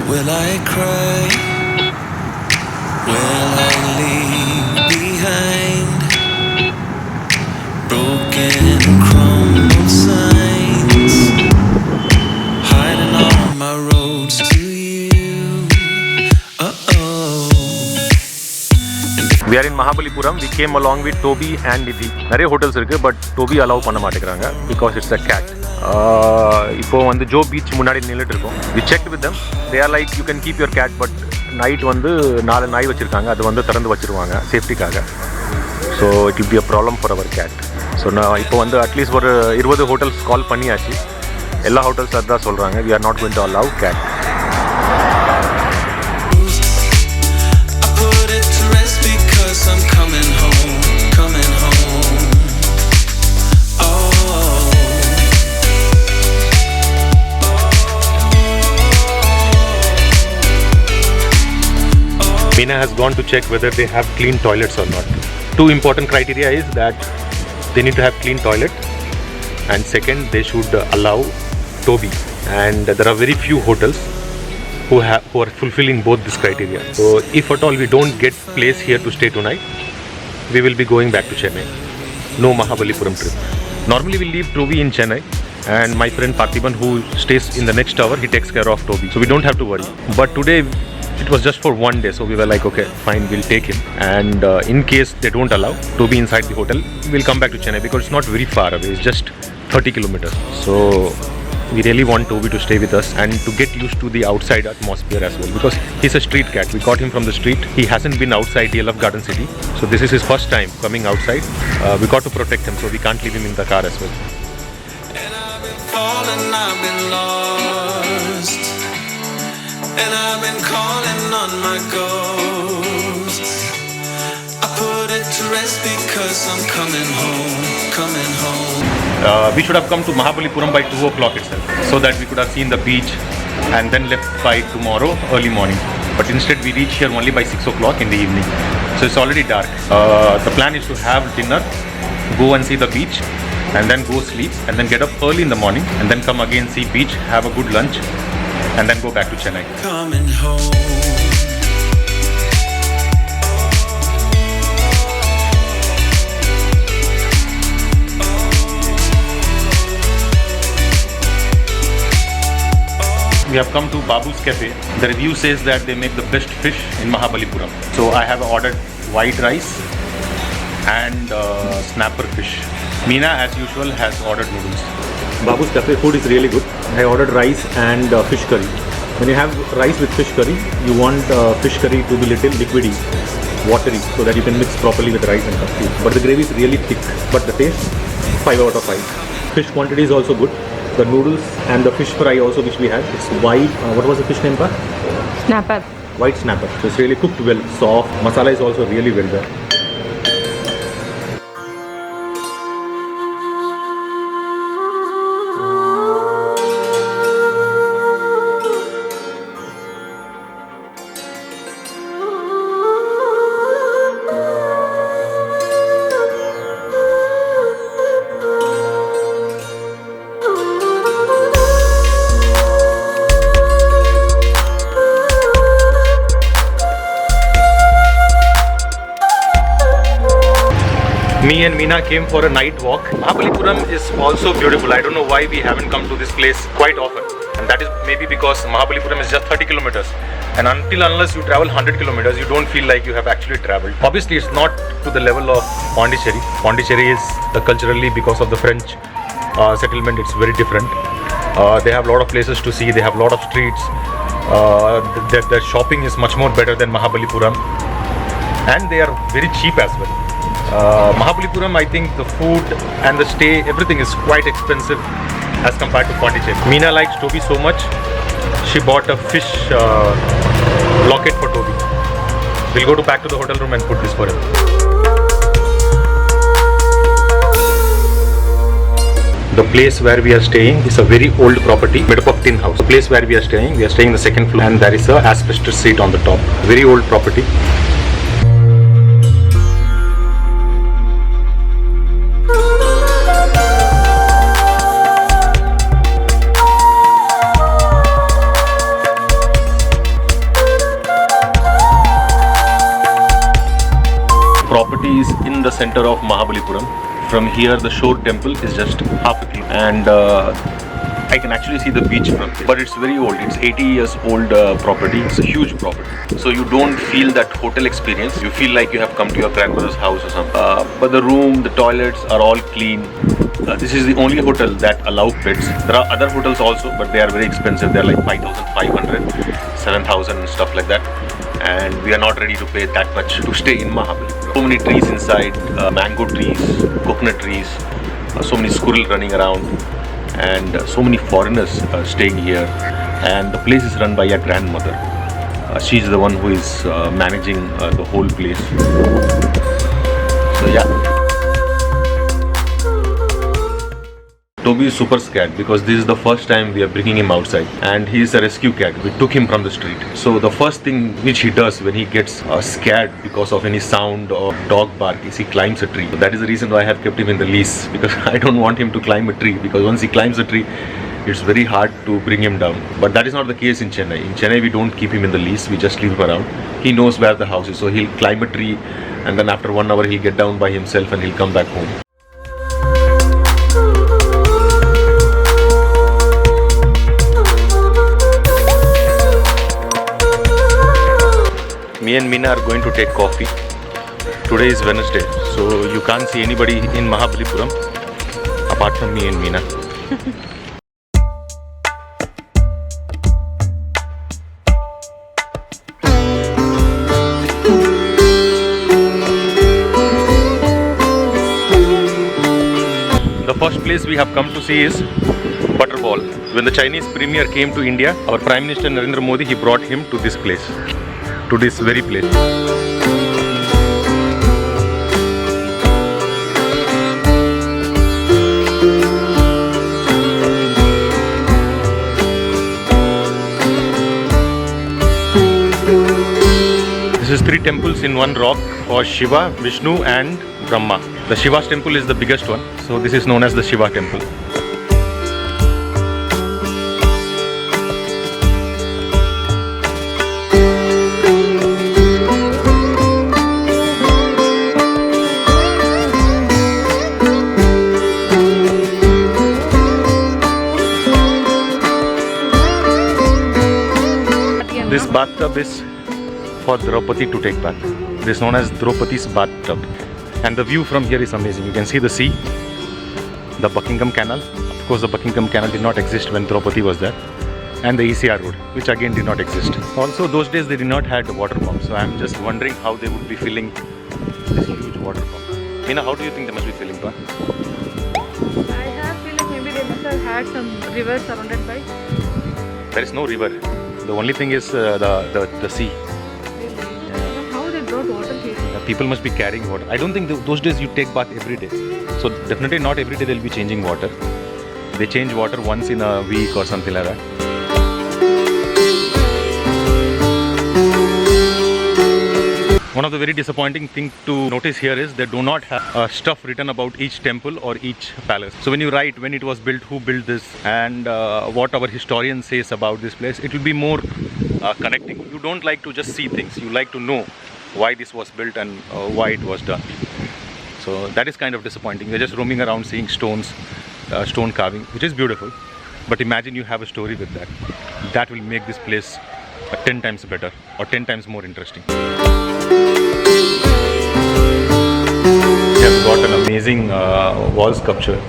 Will I cry? Will I leave behind broken, crumbled signs, hiding on my roads to you? We are in Mahabalipuram. We came along with Toby and Nidhi. நிறைய hotels இருக்குது, but dhobi allow பண்ண மாட்டேங்கிறாங்க because it's a gate. இப்போ வந்து Joe beach முன்னாடி நின்றுட்டு இருக்கோம். We check with them. They are like you can keep your gate, but night வந்து 4 நாய் வச்சுருக்காங்க, அது வந்து திறந்து வச்சுருவாங்க சேஃப்டிக்காக. So it will be a problem for our gate. So நான் இப்போ வந்து அட்லீஸ்ட் ஒரு 20 ஹோட்டல்ஸ் கால் பண்ணியாச்சு. எல்லா ஹோட்டல்ஸ் அதுதான் சொல்கிறாங்க, we are not going to allow cat. I'm coming home, coming home. Meena has gone to check whether they have clean toilets or not. Two important criteria is that they need to have clean toilet, and second, they should allow Toby. And there are very few hotels who are fulfilling both this criteria. So if at all we don't get place here to stay tonight, we will be going back to Chennai. No Mahabalipuram trip. Normally we leave Toby in Chennai, and my friend Parthiban, who stays in the next tower, he takes care of Toby, so we don't have to worry. But today it was just for one day, so we were like, okay, fine, we'll take him. And in case they don't allow Toby inside the hotel, we'll come back to Chennai because it's not very far away. It's just 30 kilometers. So we really want Toby to stay with us and to get used to the outside atmosphere as well, because he's a street cat. We got him from the street. He hasn't been outside DLF Garden City, so this is his first time coming outside. We got to protect him, so we can't leave him in the car as well. And I've been falling, I've been lost, and I've been calling on my ghost. I put it to rest because I'm coming home, coming home. We should have come to Mahabalipuram by 2 o'clock itself, so that we could have seen the beach and then left by tomorrow early morning. But instead we reach here only by 6 o'clock in the evening. So it's already dark. The plan is to have dinner, go and see the beach, and then go sleep, and then get up early in the morning, and then come again, see beach, have a good lunch, and then go back to Chennai. Coming home. We have come to Babu's Cafe. The review says that they make the best fish in Mahabalipuram. So I have ordered white rice and snapper fish. Meena, as usual, has ordered noodles. Babu's Cafe food is really good. I ordered rice and fish curry. When you have rice with fish curry, you want fish curry to be little liquidy, watery, so that you can mix properly with rice and curry. But the gravy is really thick. But the taste, 5 out of 5. Fish quantity is also good. The noodles and the fish fry also which we had, it's white, what was the fish name, Pa? Snapper. White snapper. So it's really cooked well, soft. Masala is also really well done. Me and Meena came for a night walk. Mahabalipuram is also beautiful. I don't know why we haven't come to this place quite often. And that is maybe because Mahabalipuram is just 30 kilometers. And unless you travel 100 kilometers, you don't feel like you have actually traveled. Obviously, it's not to the level of Pondicherry. Pondicherry is culturally, because of the French settlement, it's very different. They have a lot of places to see. They have a lot of streets. Their shopping is much more better than Mahabalipuram. And they are very cheap as well. Mahabalipuram, I think the food and the stay, everything is quite expensive as compared to Pondicherry. Meena likes Toby so much, she bought a fish locket for Toby. We'll go back to the hotel room and put this for him. The place where we are staying is a very old property, made up of tin house. The place where we are staying in the second floor, and there is a asbestos seat on the top. Very old property. center of Mahabalipuram. From here, the shore temple is just half a kilometer, and I can actually see the beach from here. But it's very old. It's 80 years old property. It's a huge property. So you don't feel that hotel experience. You feel like you have come to your grandmother's house or something. But the room, the toilets are all clean. This is the only hotel that allow pets. There are other hotels also, but they are very expensive. They are like 5,500, 7,000 and stuff like that. And we are not ready to pay that much to stay in Mahabalipuram. So many trees inside, mango trees, coconut trees, so many squirrels running around, and so many foreigners staying here. And the place is run by a grandmother. She's the one who is managing the whole place. So yeah. Toby is super scared because this is the first time we are bringing him outside, and he is a rescue cat. We took him from the street. So the first thing which he does when he gets scared because of any sound or dog bark is he climbs a tree. So that is the reason why I have kept him in the leash, because I don't want him to climb a tree, because once he climbs a tree, it's very hard to bring him down. But that is not the case in Chennai. In Chennai, we don't keep him in the leash. We just leave him around. He knows where the house is. So he'll climb a tree, and then after 1 hour, he'll get down by himself and he'll come back home. Me and Meena are going to take coffee. Today is Wednesday, so you can't see anybody in Mahabalipuram apart from me and Meena. The first place we have come to see is Butterball. When the Chinese premier came to India, our Prime Minister Narendra Modi, he brought him to this place. To this very place. This is 3 temples in one rock for Shiva, Vishnu and Brahma. The Shiva's temple is the biggest one, so this is known as the Shiva temple. This bathtub is for Draupadi to take bath. It is known as Draupadi's bathtub. And the view from here is amazing. You can see the sea, the Buckingham Canal. Of course, the Buckingham Canal did not exist when Draupadi was there. And the ECR road, which again did not exist. Also, those days they did not have the water pump. So I'm just wondering how they would be filling this huge water pump. Meena, how do you think they must be filling, Pa? I have feeling maybe they must have had some rivers surrounded by. There is no river. The only thing is the sea. But how they brought water here? People must be carrying water. I don't think those days you take bath every day. So definitely not every day they'll be changing water. They change water once in a week or something like that. One of the very disappointing thing to notice here is they do not have stuff written about each temple or each palace. So when you write when it was built, who built this, and what our historian says about this place, it will be more connecting. You don't like to just see things. You like to know why this was built and why it was done. So that is kind of disappointing. We're just roaming around seeing stones, stone carving, which is beautiful. But imagine you have a story with that. That will make this place 10 times better or 10 times more interesting. We have got an amazing wall sculpture.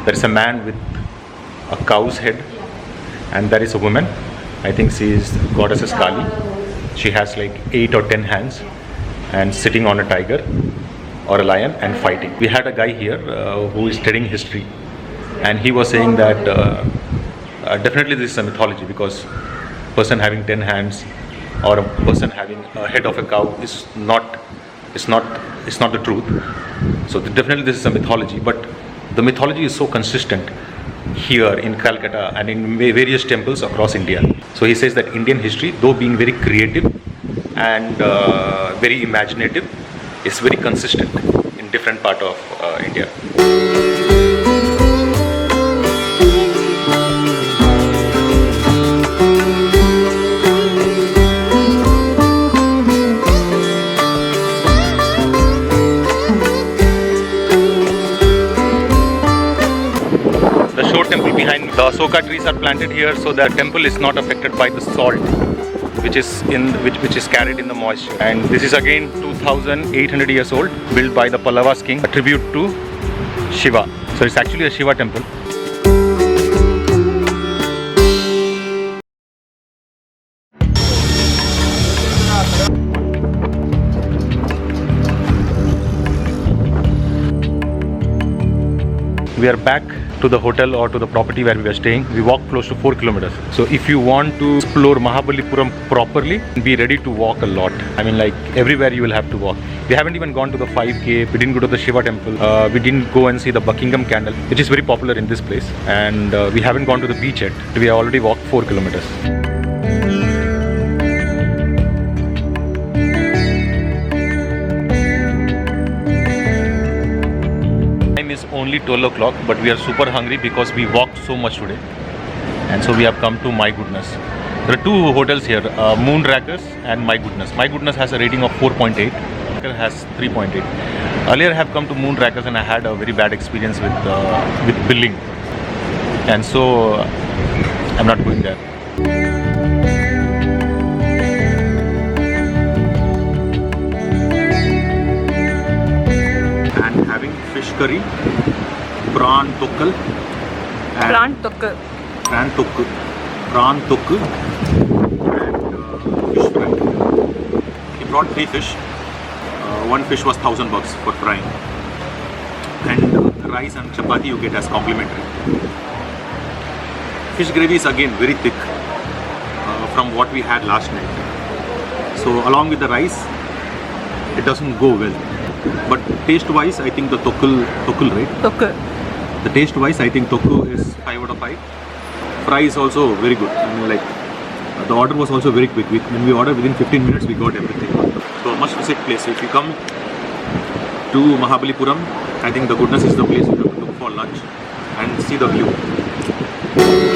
There is a man with a cow's head, and there is a woman. I think she is goddess Kali. She has like 8 or 10 hands and sitting on a tiger or a lion and fighting. We had a guy here who is studying history, and he was saying that definitely this is a mythology, because a person having 10 hands or a person having a head of a cow is not the truth. So definitely this is a mythology, but the mythology is so consistent here in Calcutta and in various temples across India. So he says that Indian history, though being very creative and very imaginative, is very consistent in different part of India. the shore temple behind. The Asoka trees are planted here so that temple is not affected by the salt which is carried in the moisture. And this is again 2,800 years old, built by the Pallavas king, a tribute to Shiva. So it's actually a Shiva temple. We are back to the hotel or to the property where we were staying. We walked close to 4 kilometers. So if you want to explore Mahabalipuram properly, be ready to walk a lot. I mean, like everywhere you will have to walk. We haven't even gone to the 5K. We didn't go to the Shiva temple. We didn't go and see the Buckingham Candle, which is very popular in this place. And we haven't gone to the beach yet. We have already walked 4 kilometers. Is only 12 o'clock, but we are super hungry because we walked so much today, and so we have come to My Goodness. There are two hotels here, Moonrakers and My Goodness. My Goodness has a rating of 4.8, has 3.8. Earlier I have come to Moonrakers and I had a very bad experience with billing, and so I'm not going there. And having fish curry, prawn tokkal, Prawn tokku. and fish fry. He brought 3 fish. One fish was $1,000 for frying, and rice and chapati you get as complimentary. Fish gravy is again very thick from what we had last night. So along with the rice, it doesn't go well. But taste-wise, I think the tokkul, right? Tokku. The taste-wise, I think tokku is 5 out of 5. Fry is also very good. I mean, like the order was also very quick. When we ordered, within 15 minutes, we got everything. So a must-visit place. So if you come to Mahabalipuram, I think the Goodness is the place you have to look for lunch and see the view.